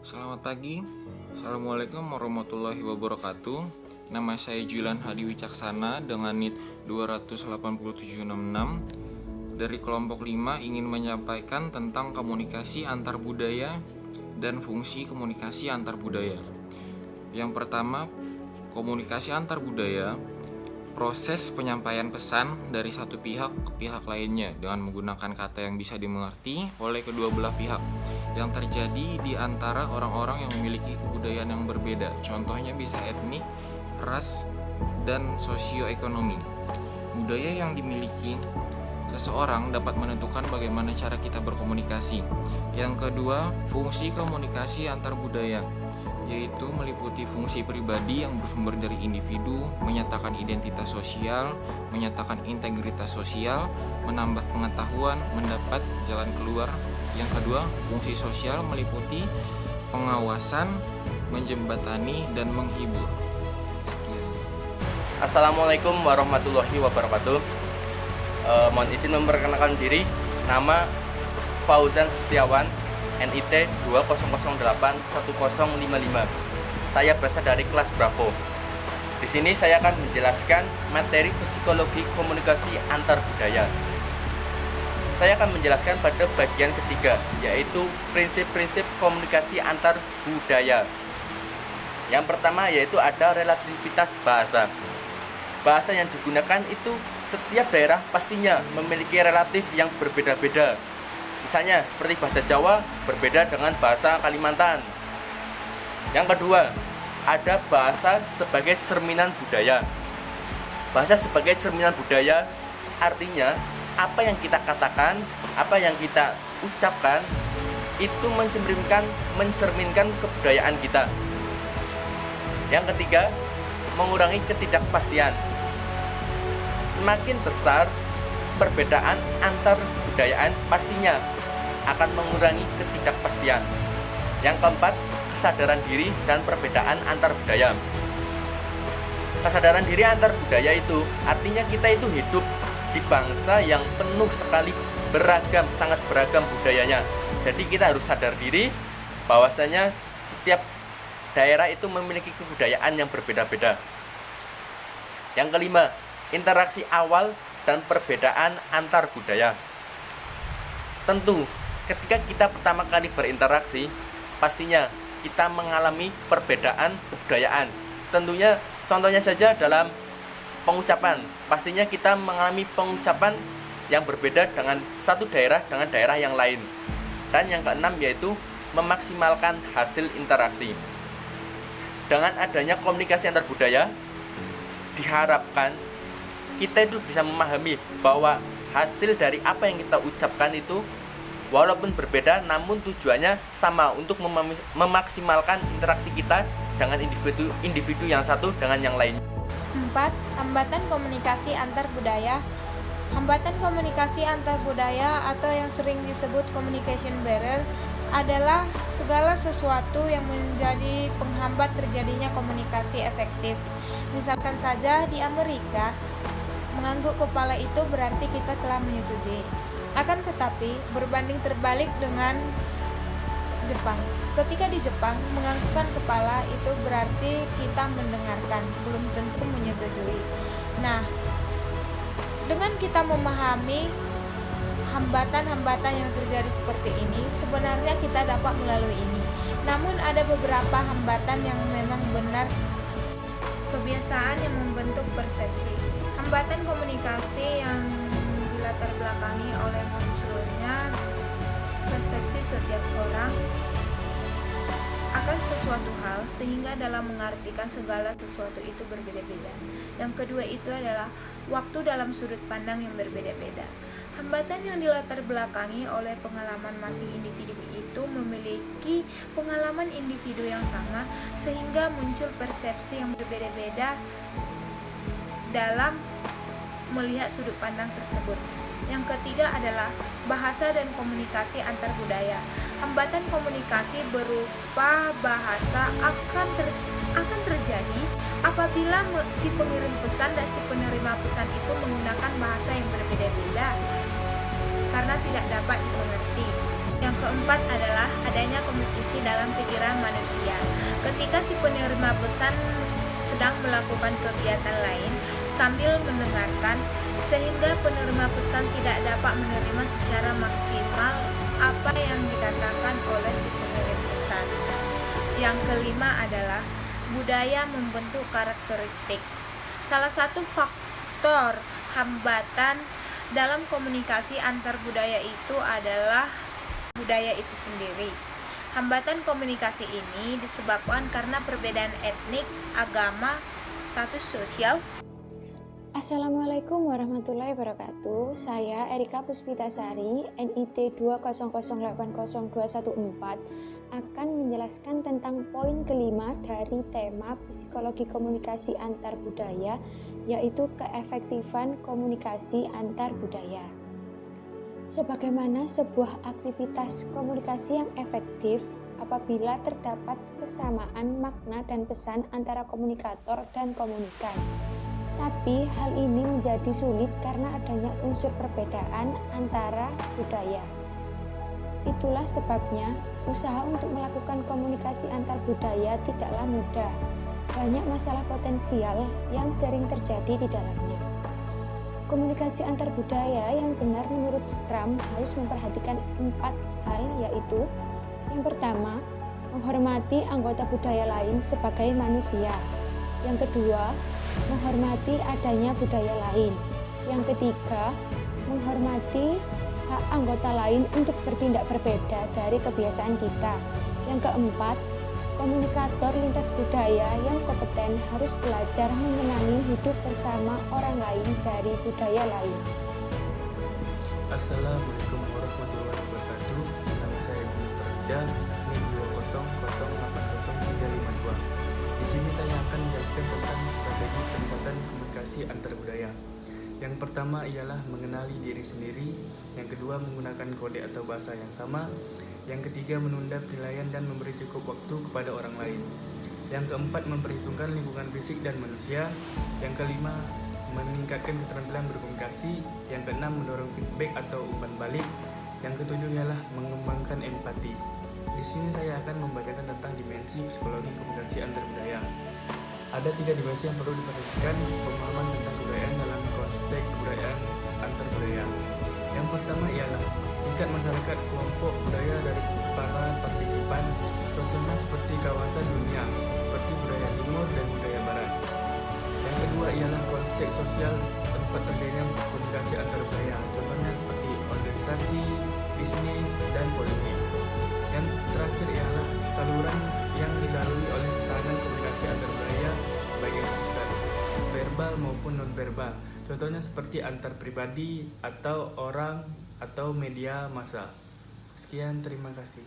Selamat pagi, Assalamualaikum warahmatullahi wabarakatuh. Nama saya Julian Hadi Wicaksana dengan NIT 28766 dari kelompok 5 ingin menyampaikan tentang komunikasi antar budaya dan fungsi komunikasi antar budaya. Yang pertama, komunikasi antar budaya, proses penyampaian pesan dari satu pihak ke pihak lainnya dengan menggunakan kata yang bisa dimengerti oleh kedua belah pihak yang terjadi di antara orang-orang yang memiliki kebudayaan yang berbeda. Contohnya bisa etnik, ras, dan sosioekonomi. Budaya yang dimiliki seseorang dapat menentukan bagaimana cara kita berkomunikasi. Yang kedua, fungsi komunikasi antar budaya, yaitu meliputi fungsi pribadi yang bersumber dari individu, menyatakan identitas sosial, menyatakan integritas sosial, menambah pengetahuan, mendapat jalan keluar. Yang kedua, fungsi sosial meliputi pengawasan, menjembatani, dan menghibur. Sekian. Assalamualaikum warahmatullahi wabarakatuh. Mohon izin memperkenalkan diri. Nama Fauzan Setiawan, NIT 20081055. Saya berasal dari kelas Bravo. Di sini saya akan menjelaskan materi psikologi komunikasi antar budaya. Saya akan menjelaskan pada bagian ketiga, yaitu prinsip-prinsip komunikasi antar budaya. Yang pertama yaitu ada relativitas bahasa. Bahasa yang digunakan itu setiap daerah pastinya memiliki relatif yang berbeda-beda. Misalnya seperti bahasa Jawa berbeda dengan bahasa Kalimantan. Yang kedua, ada bahasa sebagai cerminan budaya. Bahasa sebagai cerminan budaya artinya apa yang kita katakan, apa yang kita ucapkan itu mencerminkan kebudayaan kita. Yang ketiga, mengurangi ketidakpastian. Semakin besar perbedaan antar kebudayaan pastinya akan mengurangi ketidakpastian. Yang keempat, kesadaran diri dan perbedaan antar budaya. Kesadaran diri antar budaya itu artinya kita itu hidup di bangsa yang penuh sekali beragam, sangat beragam budayanya. Jadi kita harus sadar diri bahwasanya setiap daerah itu memiliki kebudayaan yang berbeda-beda. Yang kelima, interaksi awal dan perbedaan antar budaya. Tentu, ketika kita pertama kali berinteraksi, pastinya kita mengalami perbedaan kebudayaan. Tentunya, contohnya saja dalam pengucapan. Pastinya kita mengalami pengucapan yang berbeda dengan satu daerah dengan daerah yang lain. Dan yang keenam yaitu memaksimalkan hasil interaksi. Dengan adanya komunikasi antar budaya, diharapkan kita itu bisa memahami bahwa hasil dari apa yang kita ucapkan itu walaupun berbeda namun tujuannya sama untuk memaksimalkan interaksi kita dengan individu yang satu dengan yang lain. 4. Hambatan komunikasi antar budaya. Hambatan komunikasi antar budaya atau yang sering disebut communication barrier adalah segala sesuatu yang menjadi penghambat terjadinya komunikasi efektif. Misalkan saja di Amerika, mengangguk kepala itu berarti kita telah menyetujui. Akan tetapi, berbanding terbalik dengan Jepang. Ketika di Jepang, menganggukkan kepala itu berarti kita mendengarkan, belum tentu menyetujui. Nah, dengan kita memahami hambatan-hambatan yang terjadi seperti ini, sebenarnya kita dapat melalui ini. Namun ada beberapa hambatan yang memang benar kebiasaan yang membentuk persepsi. Hambatan komunikasi yang dilatar belakangi oleh munculnya persepsi setiap orang akan sesuatu hal sehingga dalam mengartikan segala sesuatu itu berbeda-beda. Yang kedua itu adalah waktu dalam sudut pandang yang berbeda-beda. Hambatan yang dilatar belakangi oleh pengalaman masing individu itu memiliki pengalaman individu yang sama sehingga muncul persepsi yang berbeda-beda dalam melihat sudut pandang tersebut. Yang ketiga adalah bahasa dan komunikasi antar budaya. Hambatan komunikasi berupa bahasa akan terjadi apabila si pengirim pesan dan si penerima pesan itu menggunakan bahasa yang berbeda-beda karena tidak dapat dimengerti. Yang keempat adalah adanya kompetisi dalam pikiran manusia. Ketika si penerima pesan sedang melakukan kegiatan lain sambil mendengarkan, sehingga penerima pesan tidak dapat menerima secara maksimal apa yang dikatakan oleh si pengirim pesan. Yang kelima adalah budaya membentuk karakteristik. Salah satu faktor hambatan dalam komunikasi antar budaya itu adalah budaya itu sendiri. Hambatan komunikasi ini disebabkan karena perbedaan etnik, agama, status sosial. Assalamualaikum warahmatullahi wabarakatuh. Saya Erika Puspitasari, NIT 200802014, akan menjelaskan tentang poin kelima dari tema psikologi komunikasi antar budaya, yaitu keefektifan komunikasi antar budaya. Sebagaimana sebuah aktivitas komunikasi yang efektif apabila terdapat kesamaan makna dan pesan antara komunikator dan komunikan. Tapi hal ini menjadi sulit karena adanya unsur perbedaan antara budaya. Itulah sebabnya usaha untuk melakukan komunikasi antar budaya tidaklah mudah. Banyak masalah potensial yang sering terjadi di dalamnya. Komunikasi antar budaya yang benar menurut Scrum harus memperhatikan 4 hal, yaitu yang pertama, menghormati anggota budaya lain sebagai manusia. Yang kedua, menghormati adanya budaya lain. Yang ketiga, menghormati hak anggota lain untuk bertindak berbeda dari kebiasaan kita. Yang keempat, komunikator lintas budaya yang kompeten harus belajar menyenangi hidup bersama orang lain dari budaya lain. Assalamualaikum warahmatullahi wabarakatuh. Nama saya Budi Praja, NIM 20080805352. Di sini saya akan menjelaskan tentang strategi peningkatan komunikasi antar budaya. Yang pertama ialah mengenali diri sendiri, yang kedua menggunakan kode atau bahasa yang sama, yang ketiga menunda penilaian dan memberi cukup waktu kepada orang lain, yang keempat memperhitungkan lingkungan fisik dan manusia, yang kelima meningkatkan keterampilan berkomunikasi, yang keenam mendorong feedback atau umpan balik, yang ketujuh ialah mengembangkan empati. Di sini saya akan membacakan tentang dimensi psikologi komunikasi antar budaya. Ada 3 dimensi yang perlu diperhatikan pemahaman tentang kebudayaan dalam konteks kebudayaan antar budaya. Yang pertama ialah tingkat masyarakat kelompok budaya dari para partisipan, contohnya seperti kawasan dunia, seperti budaya timur dan budaya barat. Yang kedua ialah konteks sosial tempat terjadinya komunikasi antar budaya, contohnya seperti organisasi, bisnis, dan politik. Yang terakhir ialah saluran yang dilalui oleh kesalahan komunikasi antar budaya, baik yang verbal maupun non-verbal, contohnya seperti antar pribadi atau orang atau media massa. Sekian, terima kasih.